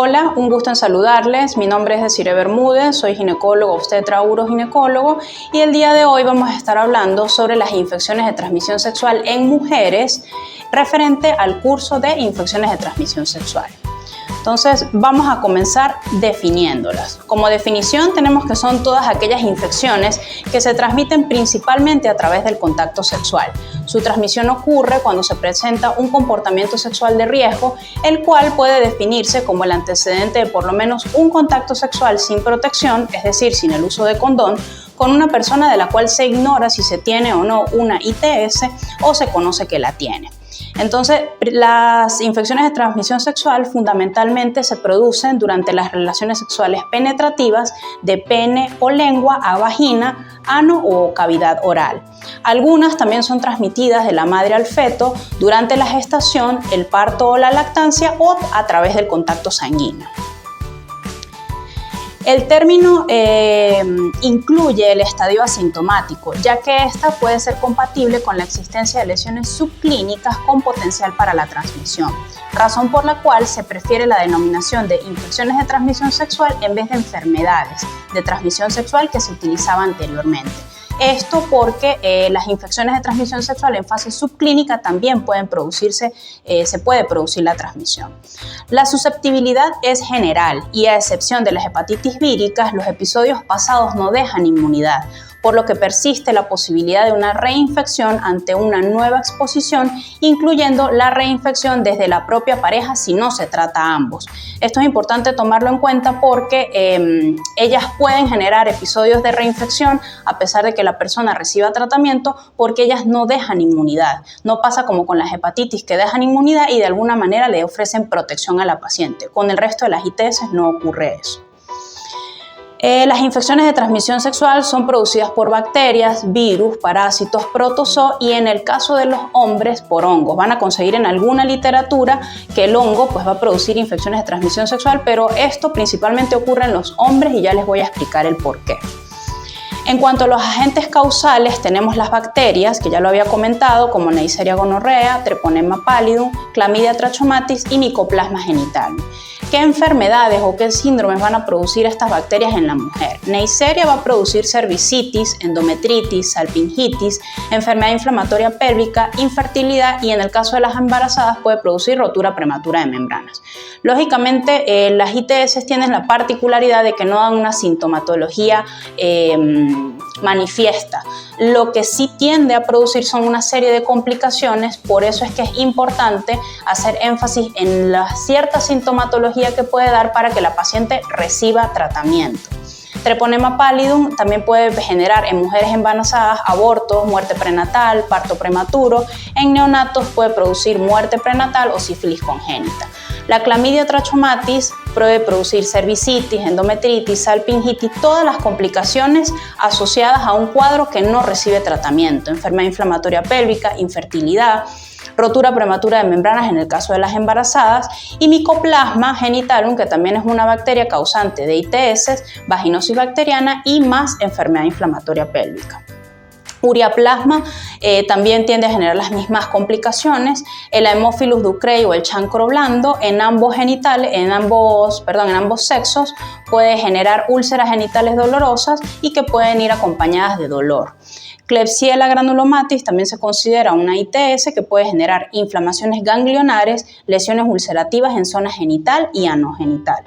Hola, un gusto en saludarles. Mi nombre es Desiree Bermúdez, soy ginecólogo, obstetra, uroginecólogo y el día de hoy vamos a estar hablando sobre las infecciones de transmisión sexual en mujeres referente al curso de infecciones de transmisión sexual. Entonces vamos a comenzar definiéndolas. Como definición tenemos que son todas aquellas infecciones que se transmiten principalmente a través del contacto sexual. Su transmisión ocurre cuando se presenta un comportamiento sexual de riesgo, el cual puede definirse como el antecedente de por lo menos un contacto sexual sin protección, es decir, sin el uso de condón, con una persona de la cual se ignora si se tiene o no una ITS o se conoce que la tiene. Entonces, las infecciones de transmisión sexual fundamentalmente se producen durante las relaciones sexuales penetrativas de pene o lengua a vagina, ano o cavidad oral. Algunas también son transmitidas de la madre al feto durante la gestación, el parto o la lactancia o a través del contacto sanguíneo. El término incluye el estadio asintomático, ya que esta puede ser compatible con la existencia de lesiones subclínicas con potencial para la transmisión, razón por la cual se prefiere la denominación de infecciones de transmisión sexual en vez de enfermedades de transmisión sexual que se utilizaba anteriormente. Esto porque las infecciones de transmisión sexual en fase subclínica también pueden producirse, se puede producir la transmisión. La susceptibilidad es general y a excepción de las hepatitis víricas, los episodios pasados no dejan inmunidad, por lo que persiste la posibilidad de una reinfección ante una nueva exposición, incluyendo la reinfección desde la propia pareja si no se trata a ambos. Esto es importante tomarlo en cuenta porque ellas pueden generar episodios de reinfección a pesar de que la persona reciba tratamiento, porque ellas no dejan inmunidad. No pasa como con las hepatitis, que dejan inmunidad y de alguna manera le ofrecen protección a la paciente. Con el resto de las ITS no ocurre eso. Las infecciones de transmisión sexual son producidas por bacterias, virus, parásitos, protozoos y en el caso de los hombres por hongos. Van a conseguir en alguna literatura que el hongo va a producir infecciones de transmisión sexual, pero esto principalmente ocurre en los hombres y ya les voy a explicar el por qué. En cuanto a los agentes causales, tenemos las bacterias, que ya lo había comentado, como Neisseria gonorrea, Treponema pallidum, Chlamydia trachomatis y Mycoplasma genitalium. ¿Qué enfermedades o qué síndromes van a producir estas bacterias en la mujer? Neisseria va a producir cervicitis, endometritis, salpingitis, enfermedad inflamatoria pélvica, infertilidad y en el caso de las embarazadas puede producir rotura prematura de membranas. Lógicamente, las ITS tienen la particularidad de que no dan una sintomatología manifiesta. Lo que sí tiende a producir son una serie de complicaciones, por eso es que es importante hacer énfasis en la cierta sintomatología que puede dar para que la paciente reciba tratamiento. Treponema pallidum también puede generar en mujeres embarazadas abortos, muerte prenatal, parto prematuro. En neonatos puede producir muerte prenatal o sífilis congénita. La Chlamydia trachomatis puede producir cervicitis, endometritis, salpingitis, todas las complicaciones asociadas a un cuadro que no recibe tratamiento. Enfermedad inflamatoria pélvica, infertilidad, rotura prematura de membranas en el caso de las embarazadas y Mycoplasma genitalium, que también es una bacteria causante de ITS, vaginosis bacteriana y más enfermedad inflamatoria pélvica. Ureaplasma también tiende a generar las mismas complicaciones. El Haemophilus ducreyi o el chancro blando en ambos sexos puede generar úlceras genitales dolorosas y que pueden ir acompañadas de dolor. Klebsiella granulomatis también se considera una ITS que puede generar inflamaciones ganglionares, lesiones ulcerativas en zona genital y anogenital.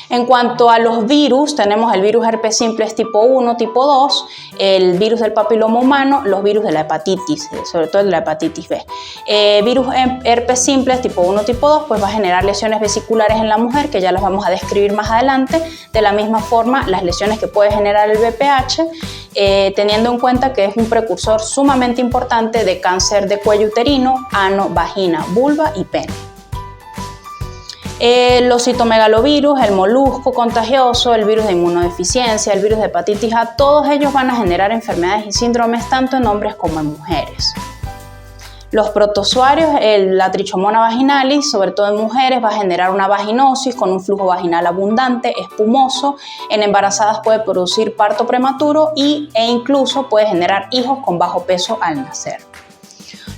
En cuanto a los virus, tenemos el virus herpes simplex tipo 1, tipo 2, el virus del papiloma humano, los virus de la hepatitis, sobre todo de la hepatitis B. Virus herpes simplex tipo 1, tipo 2, va a generar lesiones vesiculares en la mujer, que ya las vamos a describir más adelante. De la misma forma, las lesiones que puede generar el VPH, teniendo en cuenta que es un precursor sumamente importante de cáncer de cuello uterino, ano, vagina, vulva y pene. Los citomegalovirus, el molusco contagioso, el virus de inmunodeficiencia, el virus de hepatitis A, todos ellos van a generar enfermedades y síndromes tanto en hombres como en mujeres. Los protozoarios, la Trichomona vaginalis, sobre todo en mujeres, va a generar una vaginosis con un flujo vaginal abundante, espumoso. En embarazadas puede producir parto prematuro e incluso puede generar hijos con bajo peso al nacer.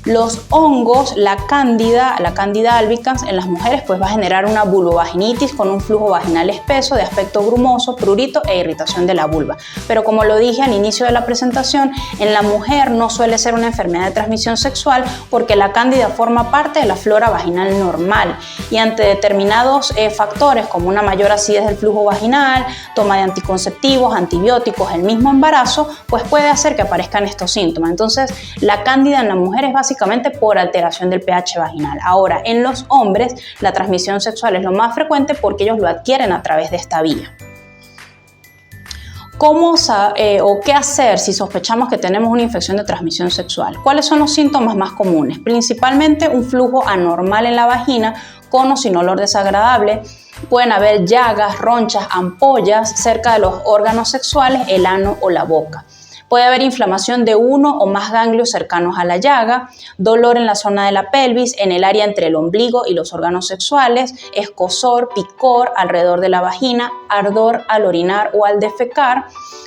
Los hongos, la cándida albicans en las mujeres pues va a generar una vulvovaginitis con un flujo vaginal espeso de aspecto grumoso, prurito e irritación de la vulva. Pero como lo dije al inicio de la presentación, en la mujer no suele ser una enfermedad de transmisión sexual porque la cándida forma parte de la flora vaginal normal y ante determinados factores como una mayor acidez del flujo vaginal, toma de anticonceptivos, antibióticos, el mismo embarazo, pues puede hacer que aparezcan estos síntomas. Entonces, la cándida en la mujer es básicamente por alteración del pH vaginal. Ahora, en los hombres, la transmisión sexual es lo más frecuente porque ellos lo adquieren a través de esta vía. ¿Cómo o qué hacer si sospechamos que tenemos una infección de transmisión sexual? ¿Cuáles son los síntomas más comunes? Principalmente un flujo anormal en la vagina con o sin olor desagradable. Pueden haber llagas, ronchas, ampollas cerca de los órganos sexuales, el ano o la boca. Puede haber inflamación de uno o más ganglios cercanos a la llaga, dolor en la zona de la pelvis, en el área entre el ombligo y los órganos sexuales, escozor, picor alrededor de la vagina, ardor al orinar o al defecar,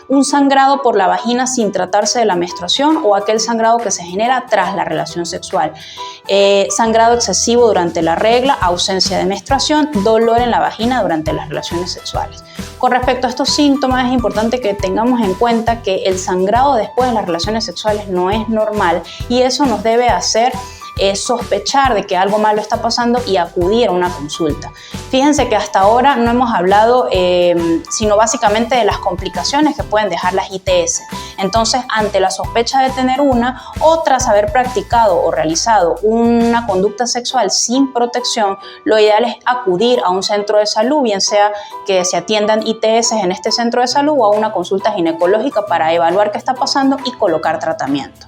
un sangrado por la vagina sin tratarse de la menstruación o aquel sangrado que se genera tras la relación sexual, sangrado excesivo durante la regla, ausencia de menstruación, dolor en la vagina durante las relaciones sexuales. Con respecto a estos síntomas es importante que tengamos en cuenta que el sangrado después de las relaciones sexuales no es normal y eso nos debe hacer sospechar de que algo malo está pasando y acudir a una consulta. Fíjense que hasta ahora no hemos hablado sino básicamente de las complicaciones que pueden dejar las ITS. Entonces, ante la sospecha de tener una o tras haber practicado o realizado una conducta sexual sin protección, lo ideal es acudir a un centro de salud, bien sea que se atiendan ITS en este centro de salud o a una consulta ginecológica para evaluar qué está pasando y colocar tratamiento.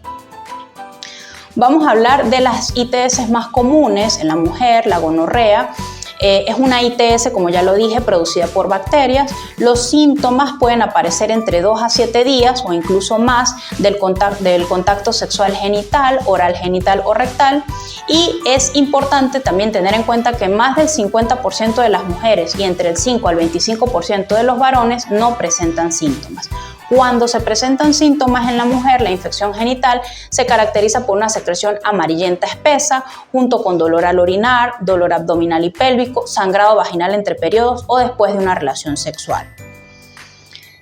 Vamos a hablar de las ITS más comunes en la mujer, la gonorrea. Es una ITS, como ya lo dije, producida por bacterias. Los síntomas pueden aparecer entre 2 a 7 días o incluso más del contacto sexual genital, oral genital o rectal. Y es importante también tener en cuenta que más del 50% de las mujeres y entre el 5 al 25% de los varones no presentan síntomas. Cuando se presentan síntomas en la mujer, la infección genital se caracteriza por una secreción amarillenta espesa, junto con dolor al orinar, dolor abdominal y pélvico, sangrado vaginal entre periodos o después de una relación sexual.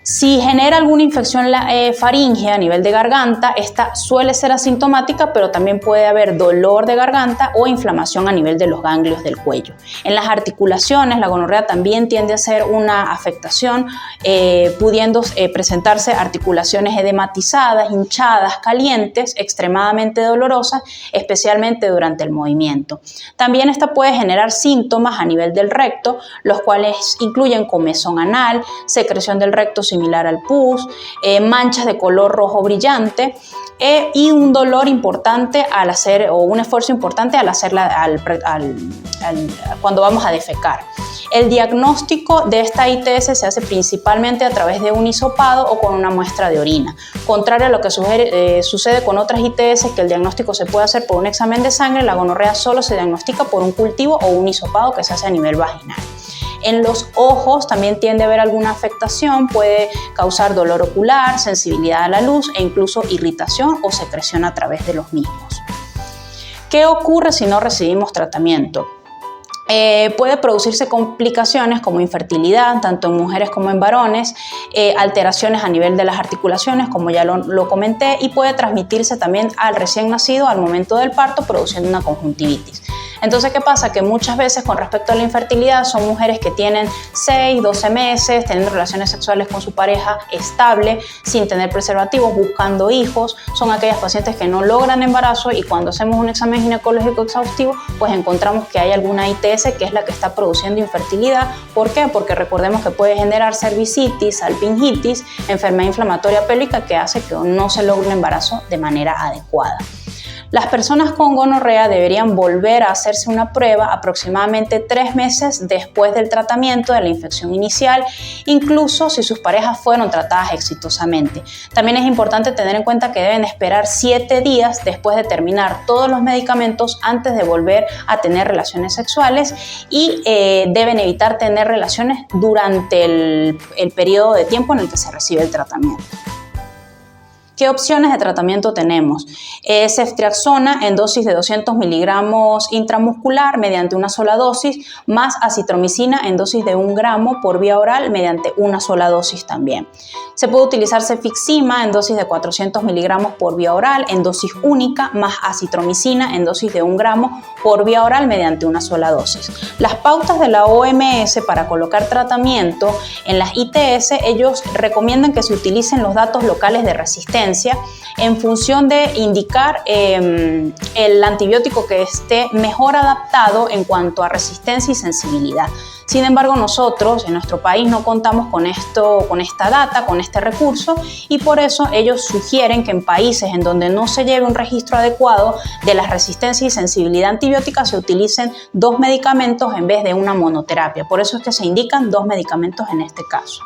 Si genera alguna infección faríngea a nivel de garganta, esta suele ser asintomática, pero también puede haber dolor de garganta o inflamación a nivel de los ganglios del cuello. En las articulaciones, la gonorrea también tiende a ser una afectación, pudiendo presentarse articulaciones edematizadas, hinchadas, calientes, extremadamente dolorosas, especialmente durante el movimiento. También esta puede generar síntomas a nivel del recto, los cuales incluyen comezón anal, secreción del recto similar al pus, manchas de color rojo brillante y un dolor importante al hacer o un esfuerzo importante al hacerla cuando vamos a defecar. El diagnóstico de esta ITS se hace principalmente a través de un hisopado o con una muestra de orina. Contrario a lo que sucede con otras ITS, que el diagnóstico se puede hacer por un examen de sangre, la gonorrea solo se diagnostica por un cultivo o un hisopado que se hace a nivel vaginal. En los ojos también tiende a haber alguna afectación, puede causar dolor ocular, sensibilidad a la luz e incluso irritación o secreción a través de los mismos. ¿Qué ocurre si no recibimos tratamiento? Puede producirse complicaciones como infertilidad, tanto en mujeres como en varones, alteraciones a nivel de las articulaciones, como ya lo comenté, y puede transmitirse también al recién nacido al momento del parto, produciendo una conjuntivitis. Entonces, ¿qué pasa? Que muchas veces con respecto a la infertilidad son mujeres que tienen 6, 12 meses teniendo relaciones sexuales con su pareja estable, sin tener preservativos, buscando hijos. Son aquellas pacientes que no logran embarazo y cuando hacemos un examen ginecológico exhaustivo, pues encontramos que hay alguna ITS que es la que está produciendo infertilidad. ¿Por qué? Porque recordemos que puede generar cervicitis, salpingitis, enfermedad inflamatoria pélvica que hace que no se logre un embarazo de manera adecuada. Las personas con gonorrea deberían volver a hacerse una prueba aproximadamente 3 meses después del tratamiento de la infección inicial, incluso si sus parejas fueron tratadas exitosamente. También es importante tener en cuenta que deben esperar 7 días después de terminar todos los medicamentos antes de volver a tener relaciones sexuales y deben evitar tener relaciones durante el periodo de tiempo en el que se recibe el tratamiento. ¿Qué opciones de tratamiento tenemos? Ceftriaxona en dosis de 200 miligramos intramuscular mediante una sola dosis, más acitromicina en dosis de 1 gramo por vía oral mediante una sola dosis también. Se puede utilizar cefixima en dosis de 400 miligramos por vía oral en dosis única, más acitromicina en dosis de 1 gramo por vía oral mediante una sola dosis. Las pautas de la OMS para colocar tratamiento en las ITS, ellos recomiendan que se utilicen los datos locales de resistencia en función de indicar el antibiótico que esté mejor adaptado en cuanto a resistencia y sensibilidad. Sin embargo, nosotros en nuestro país no contamos con esta data, con este recurso, y por eso ellos sugieren que en países en donde no se lleve un registro adecuado de la resistencia y sensibilidad antibiótica se utilicen 2 medicamentos en vez de una monoterapia. Por eso es que se indican 2 medicamentos en este caso.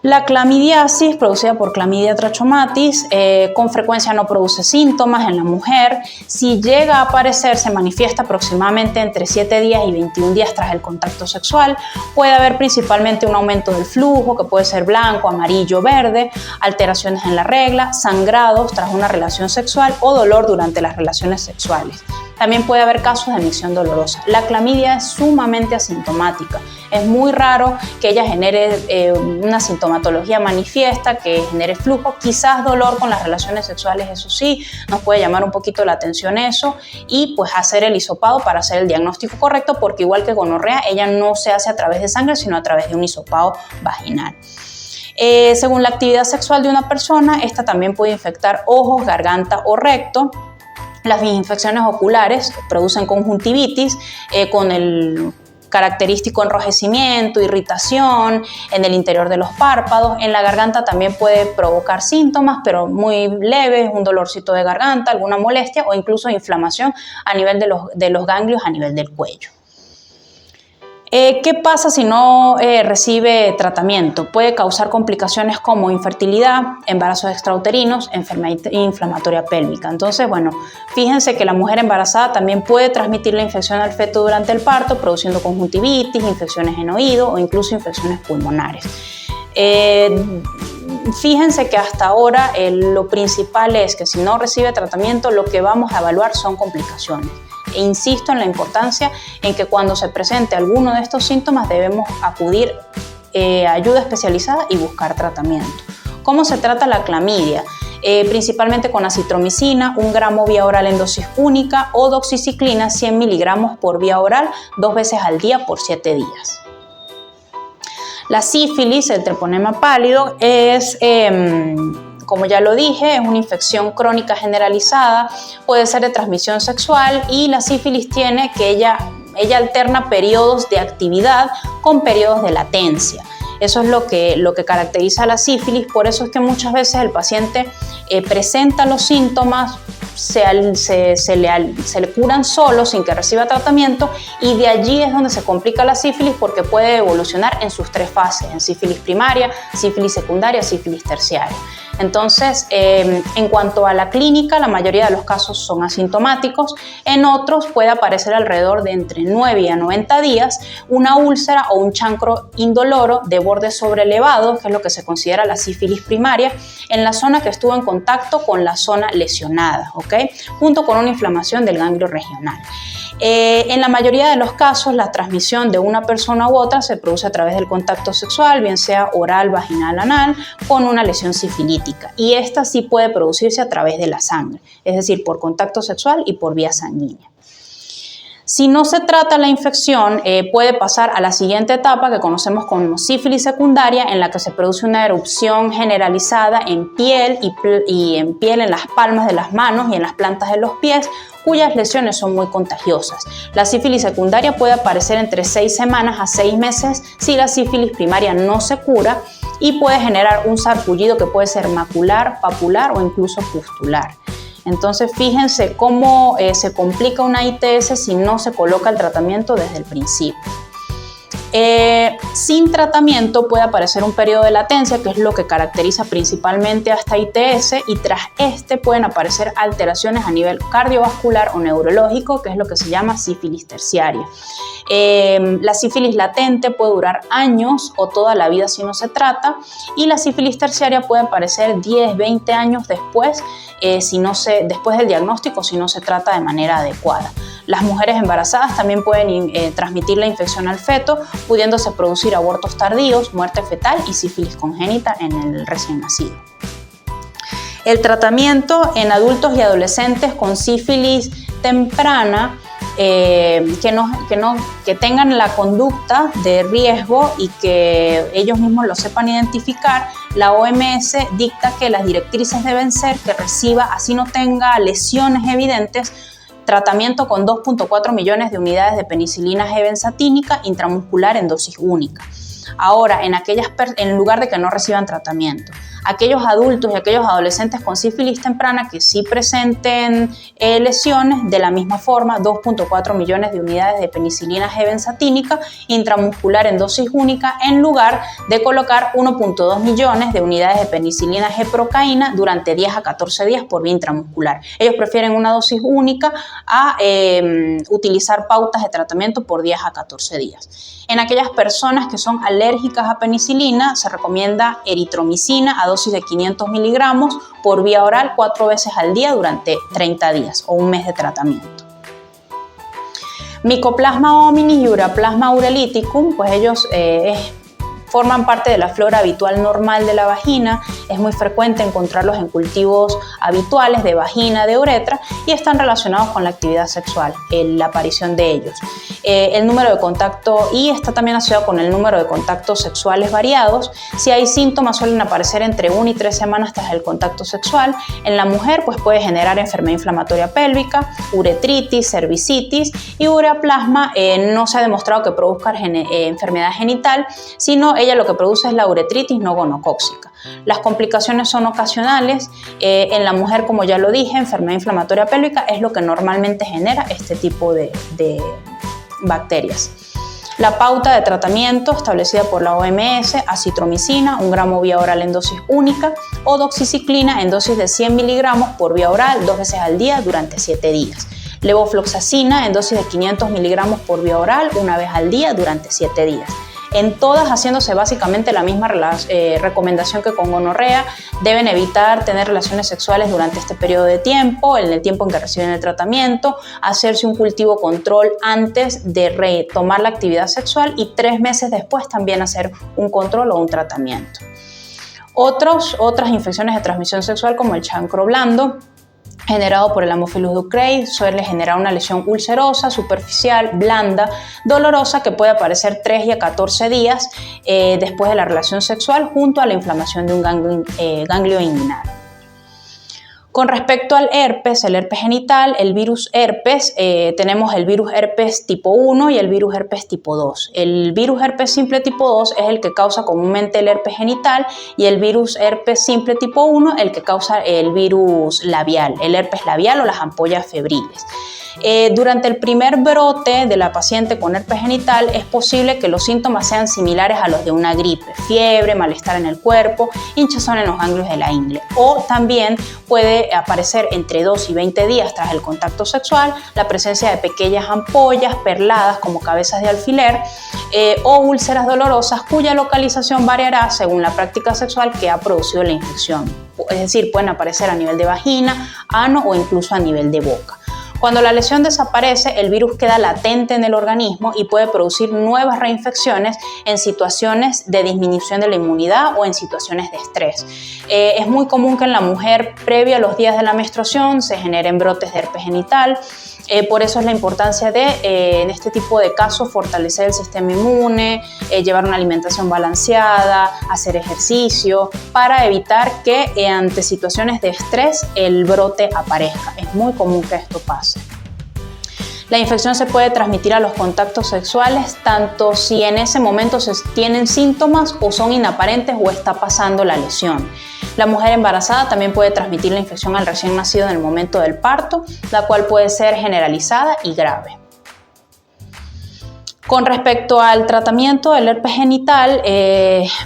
La clamidiasis, producida por Clamidia trachomatis, con frecuencia no produce síntomas en la mujer. Si llega a aparecer, se manifiesta aproximadamente entre 7 días y 21 días tras el contacto sexual. Puede haber principalmente un aumento del flujo, que puede ser blanco, amarillo, verde, alteraciones en la regla, sangrados tras una relación sexual o dolor durante las relaciones sexuales. También puede haber casos de micción dolorosa. La clamidia es sumamente asintomática. Es muy raro que ella genere una sintomatología manifiesta, que genere flujo, quizás dolor con las relaciones sexuales, eso sí, nos puede llamar un poquito la atención eso, y pues hacer el hisopado para hacer el diagnóstico correcto, porque igual que gonorrea, ella no se hace a través de sangre, sino a través de un hisopado vaginal. Según la actividad sexual de una persona, esta también puede infectar ojos, garganta o recto. Las infecciones oculares producen conjuntivitis con el característico enrojecimiento, irritación en el interior de los párpados. En la garganta también puede provocar síntomas, pero muy leves, un dolorcito de garganta, alguna molestia o incluso inflamación a nivel de los ganglios a nivel del cuello. ¿Qué pasa si no recibe tratamiento? Puede causar complicaciones como infertilidad, embarazos extrauterinos, enfermedad inflamatoria pélvica. Entonces, bueno, fíjense que la mujer embarazada también puede transmitir la infección al feto durante el parto, produciendo conjuntivitis, infecciones en oído o incluso infecciones pulmonares. Fíjense que hasta ahora lo principal es que si no recibe tratamiento, lo que vamos a evaluar son complicaciones. E insisto en la importancia en que cuando se presente alguno de estos síntomas debemos acudir a ayuda especializada y buscar tratamiento. ¿Cómo se trata la clamidia? Principalmente con acitromicina, 1 gramo vía oral en dosis única, o doxiciclina, 100 miligramos por vía oral, 2 veces al día por 7 días. La sífilis, el treponema pálido, es... como ya lo dije, es una infección crónica generalizada, puede ser de transmisión sexual, y la sífilis tiene que ella alterna periodos de actividad con periodos de latencia. Eso es lo que caracteriza a la sífilis. Por eso es que muchas veces el paciente presenta los síntomas, se le curan solo sin que reciba tratamiento, y de allí es donde se complica la sífilis, porque puede evolucionar en sus 3 fases, en sífilis primaria, sífilis secundaria, sífilis terciaria. Entonces, en cuanto a la clínica, la mayoría de los casos son asintomáticos. En otros puede aparecer alrededor de entre 9 y 90 días una úlcera o un chancro indoloro de bordes sobrelevados, que es lo que se considera la sífilis primaria, en la zona que estuvo en contacto con la zona lesionada, ¿ok? Junto con una inflamación del ganglio regional. En la mayoría de los casos, la transmisión de una persona u otra se produce a través del contacto sexual, bien sea oral, vaginal, anal, con una lesión sifilítica. Y esta sí puede producirse a través de la sangre, es decir, por contacto sexual y por vía sanguínea. Si no se trata la infección, puede pasar a la siguiente etapa, que conocemos como sífilis secundaria, en la que se produce una erupción generalizada en piel en las palmas de las manos y en las plantas de los pies, cuyas lesiones son muy contagiosas. La sífilis secundaria puede aparecer entre 6 semanas a 6 meses si la sífilis primaria no se cura, y puede generar un sarpullido que puede ser macular, papular o incluso pustular. Entonces, fíjense cómo se complica una ITS si no se coloca el tratamiento desde el principio. Sin tratamiento puede aparecer un periodo de latencia, que es lo que caracteriza principalmente a esta ITS, y tras este pueden aparecer alteraciones a nivel cardiovascular o neurológico, que es lo que se llama sífilis terciaria. La sífilis latente puede durar años o toda la vida si no se trata, y la sífilis terciaria puede aparecer 10, 20 años después, después del diagnóstico, si no se trata de manera adecuada. Las mujeres embarazadas también pueden transmitir la infección al feto, pudiéndose producir abortos tardíos, muerte fetal y sífilis congénita en el recién nacido. El tratamiento en adultos y adolescentes con sífilis temprana que tengan la conducta de riesgo y que ellos mismos lo sepan identificar, la OMS dicta que las directrices deben ser que reciba, así no tenga lesiones evidentes, tratamiento con 2.4 millones de unidades de penicilina G benzatínica intramuscular en dosis única. Ahora, en lugar de que no reciban tratamiento, aquellos adultos y aquellos adolescentes con sífilis temprana que sí presenten lesiones, de la misma forma, 2.4 millones de unidades de penicilina G benzatínica intramuscular en dosis única, en lugar de colocar 1.2 millones de unidades de penicilina G procaína durante 10 a 14 días por vía intramuscular. Ellos prefieren una dosis única a utilizar pautas de tratamiento por 10 a 14 días. En aquellas personas que son alérgicas a penicilina, se recomienda eritromicina a dosis de 500 miligramos por vía oral 4 veces al día durante 30 días o un mes de tratamiento. Mycoplasma hominis y Ureaplasma urolithicum, pues ellos forman parte de la flora habitual normal de la vagina. Es muy frecuente encontrarlos en cultivos habituales de vagina, de uretra, y están relacionados con la actividad sexual, la aparición de ellos. El número de contacto, y está también asociado con el número de contactos sexuales variados. Si hay síntomas, suelen aparecer entre 1 y 3 semanas tras el contacto sexual. En la mujer, pues puede generar enfermedad inflamatoria pélvica, uretritis, cervicitis, y ureaplasma no se ha demostrado que produzca enfermedad genital, sino ella lo que produce es la uretritis no gonocóxica. Las complicaciones son ocasionales. En la mujer, como ya lo dije, enfermedad inflamatoria pélvica es lo que normalmente genera este tipo de bacterias. La pauta de tratamiento establecida por la OMS: acitromicina, 1 gramo vía oral en dosis única, o doxiciclina en dosis de 100 miligramos por vía oral 2 veces al día durante 7 días. Levofloxacina en dosis de 500 miligramos por vía oral 1 vez al día durante 7 días. En todas haciéndose básicamente la misma recomendación que con gonorrea. Deben evitar tener relaciones sexuales durante este periodo de tiempo, en el tiempo en que reciben el tratamiento, hacerse un cultivo control antes de retomar la actividad sexual y 3 meses después también hacer un control o un tratamiento. Otras infecciones de transmisión sexual, como el chancro blando, generado por el Haemophilus ducreyi, suele generar una lesión ulcerosa, superficial, blanda, dolorosa, que puede aparecer 3 y a 14 días después de la relación sexual, junto a la inflamación de un ganglio inguinal. Con respecto al herpes, el herpes genital, el virus herpes, tenemos el virus herpes tipo 1 y el virus herpes tipo 2. El virus herpes simple tipo 2 es el que causa comúnmente el herpes genital, y el virus herpes simple tipo 1 el que causa el virus labial, el herpes labial o las ampollas febriles. Durante el primer brote de la paciente con herpes genital es posible que los síntomas sean similares a los de una gripe: fiebre, malestar en el cuerpo, hinchazón en los ganglios de la ingle, o también puede aparecer entre 2 y 20 días tras el contacto sexual la presencia de pequeñas ampollas perladas como cabezas de alfiler o úlceras dolorosas cuya localización variará según la práctica sexual que ha producido la infección. Es decir, pueden aparecer a nivel de vagina, ano o incluso a nivel de boca. Cuando la lesión desaparece, el virus queda latente en el organismo y puede producir nuevas reinfecciones en situaciones de disminución de la inmunidad o en situaciones de estrés. Es muy común que en la mujer, previo a los días de la menstruación, se generen brotes de herpes genital. Por eso es la importancia de, en este tipo de casos, fortalecer el sistema inmune, llevar una alimentación balanceada, hacer ejercicio, para evitar que ante situaciones de estrés el brote aparezca. Es muy común que esto pase. La infección se puede transmitir a los contactos sexuales tanto si en ese momento se tienen síntomas o son inaparentes o está pasando la lesión. La mujer embarazada también puede transmitir la infección al recién nacido en el momento del parto, la cual puede ser generalizada y grave. Con respecto al tratamiento del herpes genital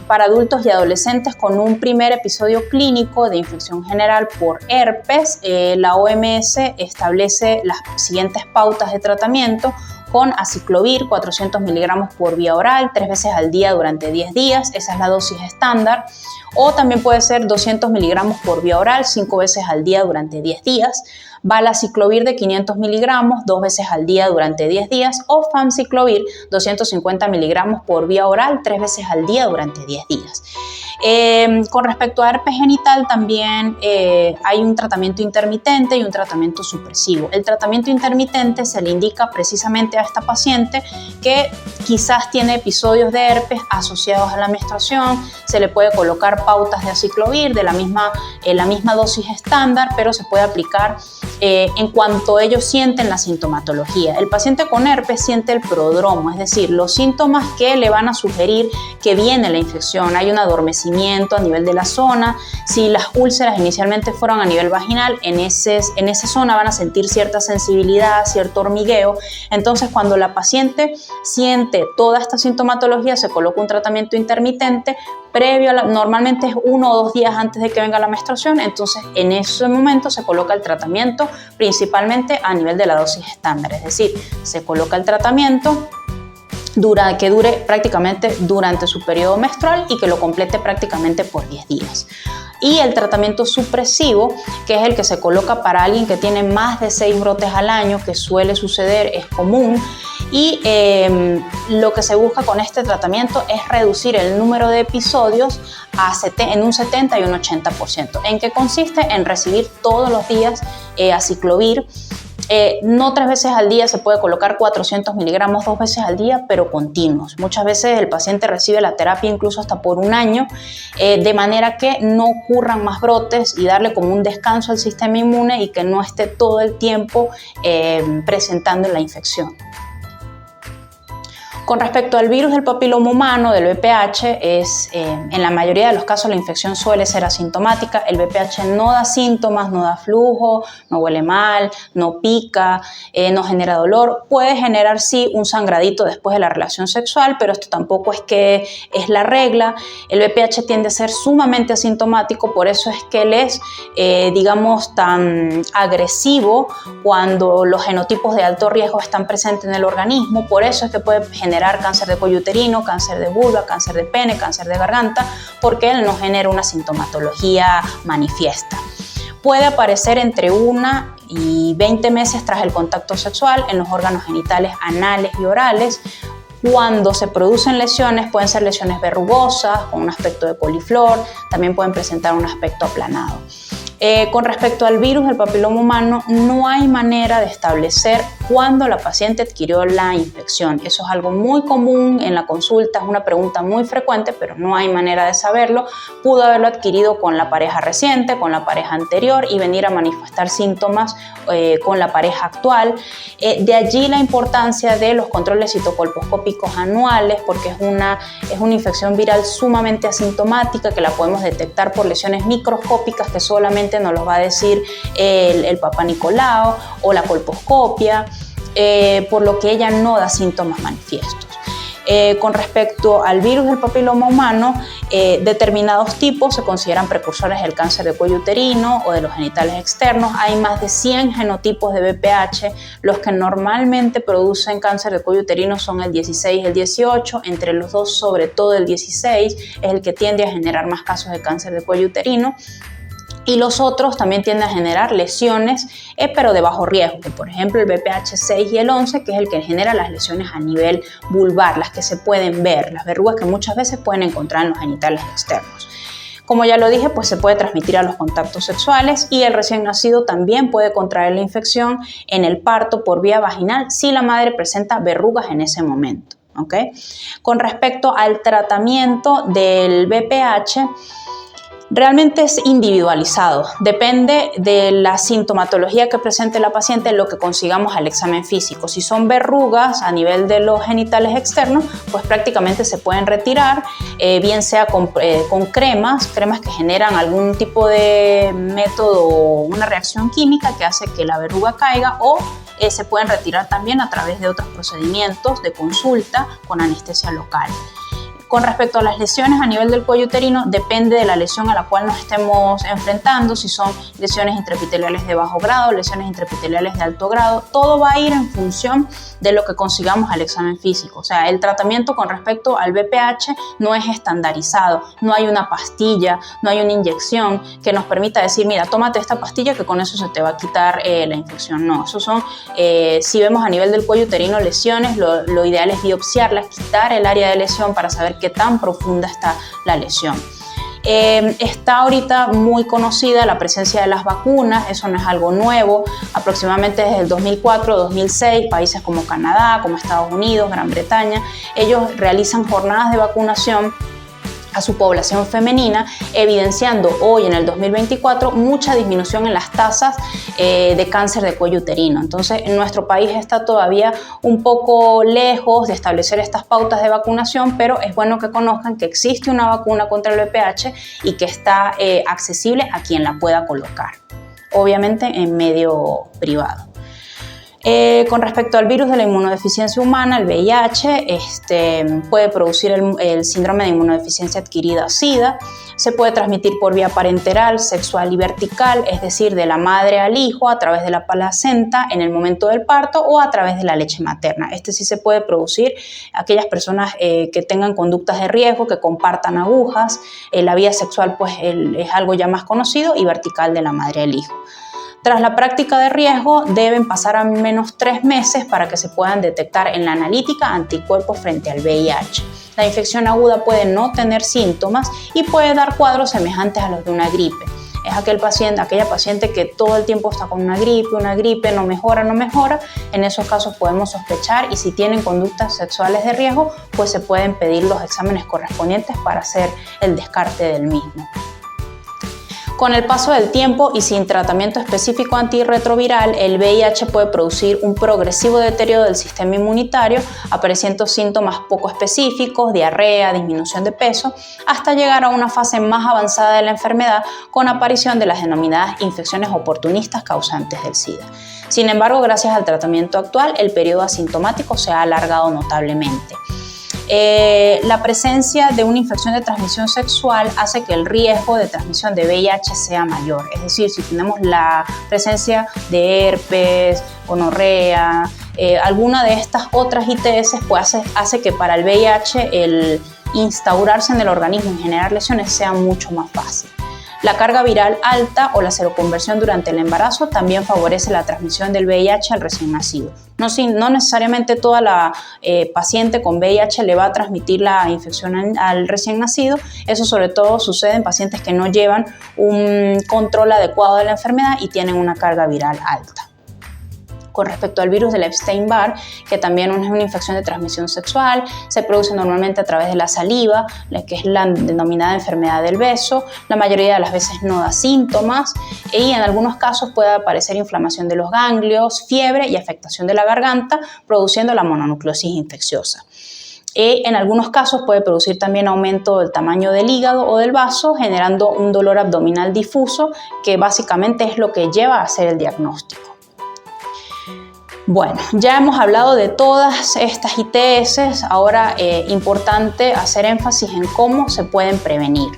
para adultos y adolescentes con un primer episodio clínico de infección general por herpes, la OMS establece las siguientes pautas de tratamiento con aciclovir 400 miligramos por vía oral 3 veces al día durante 10 días, esa es la dosis estándar, o también puede ser 200 miligramos por vía oral 5 veces al día durante 10 días, valaciclovir de 500 miligramos 2 veces al día durante 10 días o famciclovir 250 miligramos por vía oral 3 veces al día durante 10 días. Con respecto a herpes genital también hay un tratamiento intermitente y un tratamiento supresivo. El tratamiento intermitente se le indica precisamente a esta paciente que quizás tiene episodios de herpes asociados a la menstruación, se le puede colocar pautas de aciclovir de la misma dosis estándar, pero se puede aplicar en cuanto ellos sienten la sintomatología. El paciente con herpes siente el prodromo, es decir, los síntomas que le van a sugerir que viene la infección. Hay un adormecimiento a nivel de la zona. Si las úlceras inicialmente fueron a nivel vaginal, en esa zona van a sentir cierta sensibilidad, cierto hormigueo. Entonces, cuando la paciente siente toda esta sintomatología, se coloca un tratamiento intermitente previo normalmente es 1 o 2 días antes de que venga la menstruación, entonces en ese momento se coloca el tratamiento principalmente a nivel de la dosis estándar, es decir, se coloca el tratamiento que dure prácticamente durante su periodo menstrual y que lo complete prácticamente por 10 días. Y el tratamiento supresivo, que es el que se coloca para alguien que tiene más de 6 brotes al año, que suele suceder, es común, y lo que se busca con este tratamiento es reducir el número de episodios en un 70 y un 80%. ¿En qué consiste? En recibir todos los días aciclovir. No 3 veces al día, se puede colocar 400 miligramos 2 veces al día, pero continuos. Muchas veces el paciente recibe la terapia incluso hasta por 1 año, de manera que no ocurran más brotes y darle como un descanso al sistema inmune y que no esté todo el tiempo presentando la infección. Con respecto al virus del papiloma humano, del VPH, en la mayoría de los casos la infección suele ser asintomática. El VPH no da síntomas, no da flujo, no huele mal, no pica, no genera dolor. Puede generar sí un sangradito después de la relación sexual, pero esto tampoco es que es la regla. El VPH tiende a ser sumamente asintomático, por eso es que él es, digamos, tan agresivo cuando los genotipos de alto riesgo están presentes en el organismo. Por eso es que puede generar cáncer de cuello uterino, cáncer de vulva, cáncer de pene, cáncer de garganta, porque él no genera una sintomatología manifiesta. Puede aparecer entre 1 y 20 meses tras el contacto sexual en los órganos genitales anales y orales. Cuando se producen lesiones, pueden ser lesiones verrugosas, con un aspecto de coliflor, también pueden presentar un aspecto aplanado. Con respecto al virus del papiloma humano, no hay manera de establecer cuándo la paciente adquirió la infección. Eso es algo muy común en la consulta, es una pregunta muy frecuente, pero no hay manera de saberlo. Pudo haberlo adquirido con la pareja reciente, con la pareja anterior y venir a manifestar síntomas con la pareja actual. De allí la importancia de los controles citocolposcópicos anuales, porque es una infección viral sumamente asintomática que la podemos detectar por lesiones microscópicas que solamente nos los va a decir el Papá Nicolau o la colposcopia, por lo que ella no da síntomas manifiestos. Con respecto al virus del papiloma humano, determinados tipos se consideran precursores del cáncer de cuello uterino o de los genitales externos. Hay más de 100 genotipos de VPH. Los que normalmente producen cáncer de cuello uterino son el 16 y el 18. Entre los dos, sobre todo el 16, es el que tiende a generar más casos de cáncer de cuello uterino. Y los otros también tienden a generar lesiones, pero de bajo riesgo, por ejemplo el VPH 6 y el 11, que es el que genera las lesiones a nivel vulvar, las que se pueden ver, las verrugas que muchas veces pueden encontrar en los genitales externos. Como ya lo dije, pues se puede transmitir a los contactos sexuales y el recién nacido también puede contraer la infección en el parto por vía vaginal si la madre presenta verrugas en ese momento. ¿Okay? Con respecto al tratamiento del VPH, realmente es individualizado, depende de la sintomatología que presente la paciente en lo que consigamos al examen físico. Si son verrugas a nivel de los genitales externos, pues prácticamente se pueden retirar, bien sea con cremas que generan algún tipo de método, una reacción química que hace que la verruga caiga, o se pueden retirar también a través de otros procedimientos de consulta con anestesia local. Con respecto a las lesiones a nivel del cuello uterino, depende de la lesión a la cual nos estemos enfrentando, si son lesiones intraepiteliales de bajo grado, lesiones intraepiteliales de alto grado, todo va a ir en función de lo que consigamos al examen físico. O sea, el tratamiento con respecto al BPH no es estandarizado, no hay una pastilla, no hay una inyección que nos permita decir, mira, tómate esta pastilla que con eso se te va a quitar la infección. No, eso son, si vemos a nivel del cuello uterino lesiones, lo ideal es biopsiarlas, quitar el área de lesión para saber qué tan profunda está la lesión. Está ahorita muy conocida la presencia de las vacunas, eso no es algo nuevo, aproximadamente desde el 2004-2006, países como Canadá, como Estados Unidos, Gran Bretaña, ellos realizan jornadas de vacunación a su población femenina, evidenciando hoy en el 2024 mucha disminución en las tasas de cáncer de cuello uterino. Entonces, en nuestro país está todavía un poco lejos de establecer estas pautas de vacunación, pero es bueno que conozcan que existe una vacuna contra el VPH y que está accesible a quien la pueda colocar, obviamente en medio privado. Con respecto al virus de la inmunodeficiencia humana, el VIH puede producir el síndrome de inmunodeficiencia adquirida SIDA, se puede transmitir por vía parenteral, sexual y vertical, es decir, de la madre al hijo a través de la placenta en el momento del parto o a través de la leche materna. Sí se puede producir aquellas personas que tengan conductas de riesgo, que compartan agujas, la vía sexual pues es algo ya más conocido y vertical de la madre al hijo. Tras la práctica de riesgo, deben pasar al menos 3 meses para que se puedan detectar en la analítica anticuerpos frente al VIH. La infección aguda puede no tener síntomas y puede dar cuadros semejantes a los de una gripe. Es aquella paciente que todo el tiempo está con una gripe, no mejora. En esos casos podemos sospechar y si tienen conductas sexuales de riesgo, pues se pueden pedir los exámenes correspondientes para hacer el descarte del mismo. Con el paso del tiempo y sin tratamiento específico antirretroviral, el VIH puede producir un progresivo deterioro del sistema inmunitario, apareciendo síntomas poco específicos, diarrea, disminución de peso, hasta llegar a una fase más avanzada de la enfermedad con aparición de las denominadas infecciones oportunistas causantes del SIDA. Sin embargo, gracias al tratamiento actual, el periodo asintomático se ha alargado notablemente. La presencia de una infección de transmisión sexual hace que el riesgo de transmisión de VIH sea mayor. Es decir, si tenemos la presencia de herpes, gonorrea, alguna de estas otras ITS, pues hace que para el VIH el instaurarse en el organismo y generar lesiones sea mucho más fácil. La carga viral alta o la seroconversión durante el embarazo también favorece la transmisión del VIH al recién nacido. No necesariamente toda la paciente con VIH le va a transmitir la infección al recién nacido. Eso sobre todo sucede en pacientes que no llevan un control adecuado de la enfermedad y tienen una carga viral alta. Con respecto al virus del Epstein-Barr, que también es una infección de transmisión sexual, se produce normalmente a través de la saliva, que es la denominada enfermedad del beso. La mayoría de las veces no da síntomas y en algunos casos puede aparecer inflamación de los ganglios, fiebre y afectación de la garganta, produciendo la mononucleosis infecciosa. En algunos casos puede producir también aumento del tamaño del hígado o del vaso, generando un dolor abdominal difuso, que básicamente es lo que lleva a hacer el diagnóstico. Bueno, ya hemos hablado de todas estas ITS, ahora importante hacer énfasis en cómo se pueden prevenir.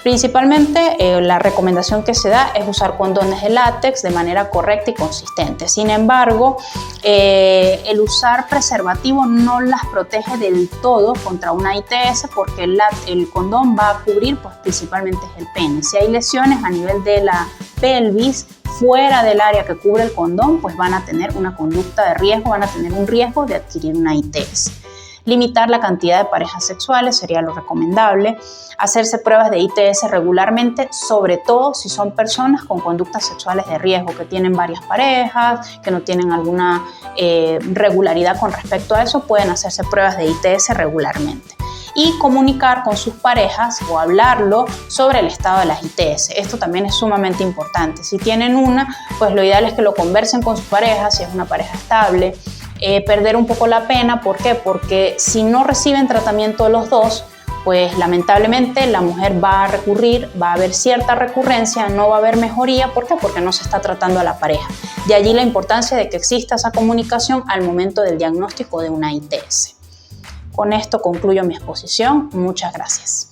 Principalmente la recomendación que se da es usar condones de látex de manera correcta y consistente. Sin embargo, el usar preservativo no las protege del todo contra una ITS porque el condón va a cubrir pues, principalmente el pene. Si hay lesiones a nivel de la pelvis, fuera del área que cubre el condón, pues van a tener una conducta de riesgo, van a tener un riesgo de adquirir una ITS. Limitar la cantidad de parejas sexuales sería lo recomendable. Hacerse pruebas de ITS regularmente, sobre todo si son personas con conductas sexuales de riesgo, que tienen varias parejas, que no tienen alguna regularidad con respecto a eso, pueden hacerse pruebas de ITS regularmente. Y comunicar con sus parejas o hablarlo sobre el estado de las ITS. Esto también es sumamente importante. Si tienen una, pues lo ideal es que lo conversen con sus parejas, si es una pareja estable. Perder un poco la pena, ¿por qué? Porque si no reciben tratamiento los dos, pues lamentablemente la mujer va a recurrir, va a haber cierta recurrencia, no va a haber mejoría. ¿Por qué? Porque no se está tratando a la pareja. De allí la importancia de que exista esa comunicación al momento del diagnóstico de una ITS. Con esto concluyo mi exposición. Muchas gracias.